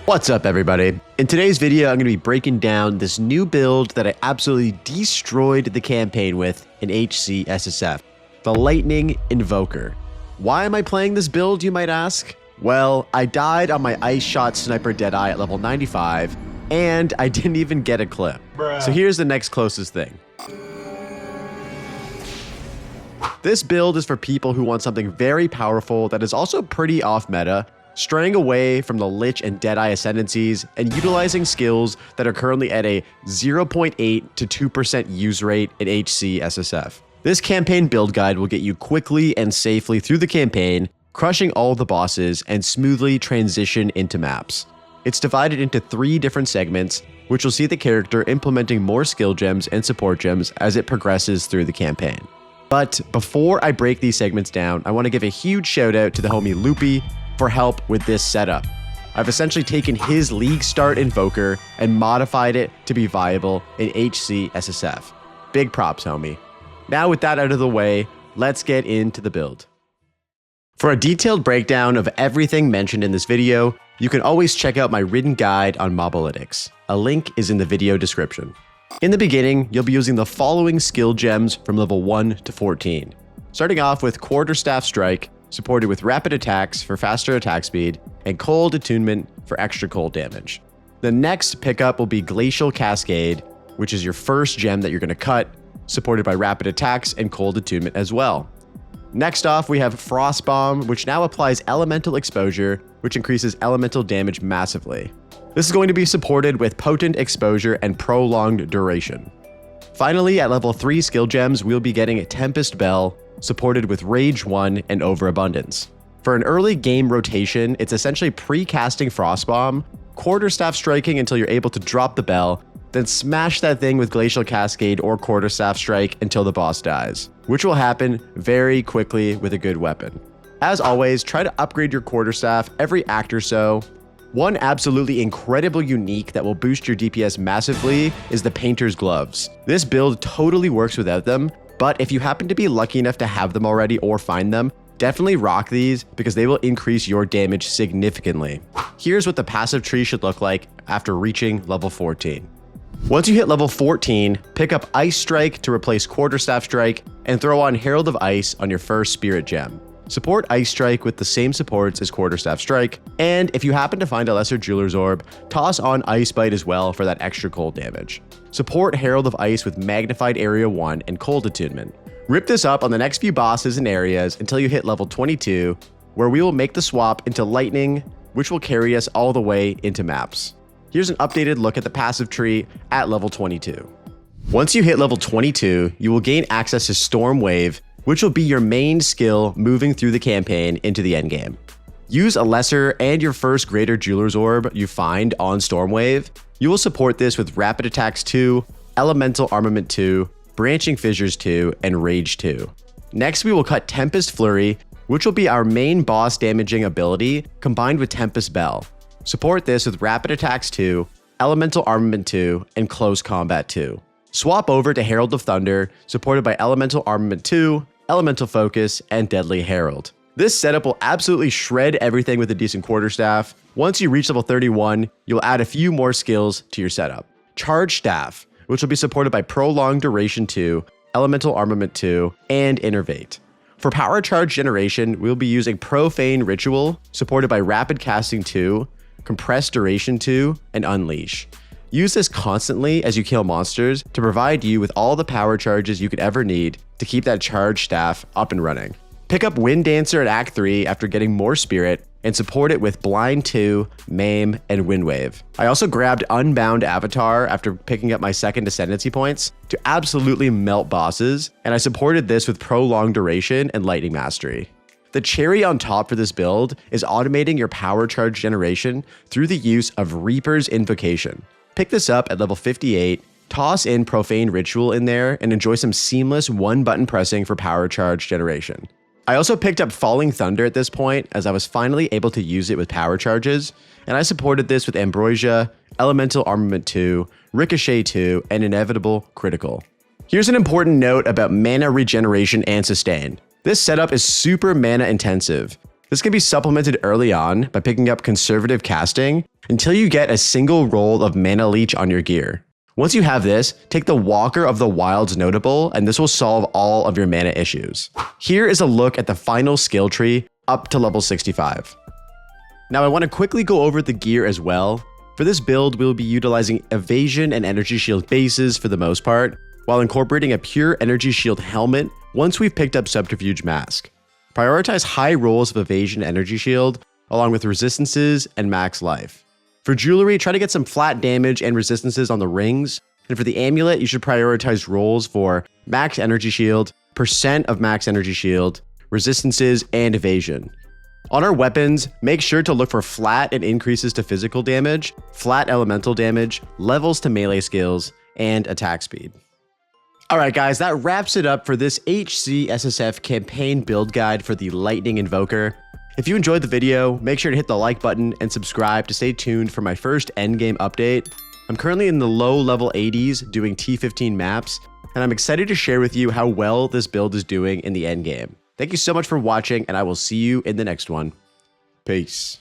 What's up, everybody? In today's video, I'm going to be breaking down this new build that I absolutely destroyed the campaign with in Hcssf, the Lightning Invoker. Why am I playing this build, you might ask? Well, I died on my Ice Shot Sniper Deadeye at level 95, and I didn't even get a clip. So here's the next closest thing. This build is for people who want something very powerful that is also pretty off meta, straying away from the Lich and Deadeye ascendancies and utilizing skills that are currently at a 0.8 to 2% use rate in Hcssf. This campaign build guide will get you quickly and safely through the campaign, crushing all the bosses and smoothly transition into maps. It's divided into 3 different segments, which will see the character implementing more skill gems and support gems as it progresses through the campaign. But before I break these segments down, I want to give a huge shout out to the homie Loopy for help with this setup. I've essentially taken his League Start Invoker and modified it to be viable in Hcssf. Big props, homie. Now with that out of the way, let's get into the build. For a detailed breakdown of everything mentioned in this video, you can always check out my written guide on Mobalytics. A link is in the video description. In the beginning, you'll be using the following skill gems from level 1 to 14. Starting off with Quarterstaff Strike, supported with rapid attacks for faster attack speed, and cold attunement for extra cold damage. The next pickup will be Glacial Cascade, which is your first gem that you're going to cut, supported by rapid attacks and cold attunement as well. Next off, we have Frost Bomb, which now applies elemental exposure, which increases elemental damage massively. This is going to be supported with potent exposure and prolonged duration. Finally, at level 3 skill gems, we'll be getting a Tempest Bell, supported with Rage 1 and Overabundance. For an early game rotation, it's essentially pre-casting Frostbomb, Quarterstaff striking until you're able to drop the bell, then smash that thing with Glacial Cascade or Quarterstaff Strike until the boss dies, which will happen very quickly with a good weapon. As always, try to upgrade your Quarterstaff every act or so. One absolutely incredible unique that will boost your DPS massively is the Painter's Gloves. This build totally works without them, but if you happen to be lucky enough to have them already or find them, definitely rock these because they will increase your damage significantly. Here's what the passive tree should look like after reaching level 14. Once you hit level 14, pick up Ice Strike to replace Quarterstaff Strike and throw on Herald of Ice on your first Spirit Gem. Support Ice Strike with the same supports as Quarterstaff Strike, and if you happen to find a lesser Jeweler's Orb, toss on Ice Bite as well for that extra cold damage. Support Herald of Ice with Magnified Area 1 and Cold Attunement. Rip this up on the next few bosses and areas until you hit level 22, where we will make the swap into Lightning, which will carry us all the way into maps. Here's an updated look at the passive tree at level 22. Once you hit level 22, you will gain access to Storm Wave, which will be your main skill moving through the campaign into the endgame. Use a lesser and your first greater Jeweler's Orb you find on Stormwave. You will support this with Rapid Attacks 2, Elemental Armament 2, Branching Fissures 2, and Rage 2. Next, we will cut Tempest Flurry, which will be our main boss damaging ability combined with Tempest Bell. Support this with Rapid Attacks 2, Elemental Armament 2, and Close Combat 2. Swap over to Herald of Thunder, supported by Elemental Armament 2, Elemental Focus, and Deadly Herald. This setup will absolutely shred everything with a decent Quarterstaff. Once you reach level 31, you'll add a few more skills to your setup. Charge Staff, which will be supported by Prolonged Duration 2, Elemental Armament 2, and Innervate. For Power Charge Generation, we'll be using Profane Ritual, supported by Rapid Casting 2, Compressed Duration 2, and Unleash. Use this constantly as you kill monsters to provide you with all the power charges you could ever need to keep that charged staff up and running. Pick up Wind Dancer at Act 3 after getting more Spirit and support it with Blind 2, Maim, and Wind Wave. I also grabbed Unbound Avatar after picking up my second Ascendancy points to absolutely melt bosses, and I supported this with Prolonged Duration and Lightning Mastery. The cherry on top for this build is automating your power charge generation through the use of Reaper's Invocation. Pick this up at level 58, toss in Profane Ritual in there, and enjoy some seamless one-button pressing for power charge generation. I also picked up Falling Thunder at this point, as I was finally able to use it with power charges, and I supported this with Ambrosia, Elemental Armament 2, Ricochet 2, and Inevitable Critical. Here's an important note about mana regeneration and sustain. This setup is super mana intensive. This can be supplemented early on by picking up conservative casting until you get a single roll of Mana Leech on your gear. Once you have this, take the Walker of the Wilds notable, and this will solve all of your mana issues. Here is a look at the final skill tree up to level 65. Now I want to quickly go over the gear as well. For this build, we'll be utilizing Evasion and Energy Shield bases for the most part, while incorporating a pure Energy Shield helmet once we've picked up Subterfuge Mask. Prioritize high rolls of Evasion and Energy Shield, along with resistances and max life. For jewelry, try to get some flat damage and resistances on the rings, and for the amulet, you should prioritize rolls for max Energy Shield, percent of max Energy Shield, resistances, and evasion. On our weapons, make sure to look for flat and increases to physical damage, flat elemental damage, levels to melee skills, and attack speed. Alright guys, that wraps it up for this Hcssf campaign build guide for the Lightning Invoker. If you enjoyed the video, make sure to hit the like button and subscribe to stay tuned for my first endgame update. I'm currently in the low level 80s doing T15 maps, and I'm excited to share with you how well this build is doing in the endgame. Thank you so much for watching, and I will see you in the next one. Peace.